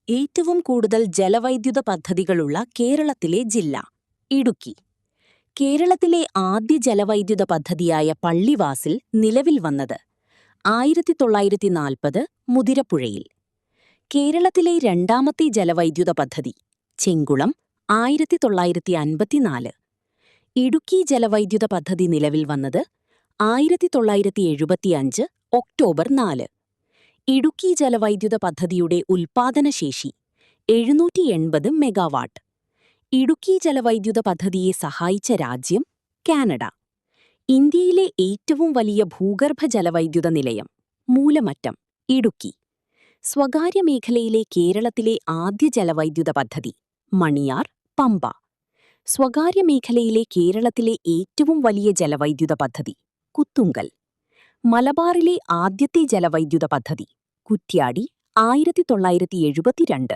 ഏറ്റവും കൂടുതൽ ജലവൈദ്യുത പദ്ധതികളുള്ള കേരളത്തിലെ ജില്ല ഇടുക്കി. കേരളത്തിലെ ആദ്യ ജലവൈദ്യുത പദ്ധതിയായ പള്ളിവാസിൽ നിലവിൽ വന്നത് 1940 മുതിരപ്പുഴയിൽ. കേരളത്തിലെ രണ്ടാമത്തെ ജലവൈദ്യുത പദ്ധതി ചെങ്കുളം 1954. ഇടുക്കി ജലവൈദ്യുത പദ്ധതി നിലവിൽ വന്നത് 1975 ഒക്ടോബർ 4. ഇടുക്കി ജലവൈദ്യുത പദ്ധതിയുടെ ഉൽപ്പാദനശേഷി 780 മെഗാവാട്ട്. ഇടുക്കി ജലവൈദ്യുത പദ്ധതിയെ സഹായിച്ച രാജ്യം കാനഡ. ഇന്ത്യയിലെ ഏറ്റവും വലിയ ഭൂഗർഭ ജലവൈദ്യുത നിലയം മൂലമറ്റം, ഇടുക്കി. സ്വകാര്യ മേഖലയിലെ കേരളത്തിലെ ആദ്യ ജലവൈദ്യുത പദ്ധതി മണിയാർ, പമ്പ. സ്വകാര്യ മേഖലയിലെ കേരളത്തിലെ ഏറ്റവും വലിയ ജലവൈദ്യുത പദ്ധതി കുത്തുങ്കൽ. മലബാറിലെ ആദ്യത്തെ ജലവൈദ്യുത പദ്ധതി കുറ്റ്യാടി 1972.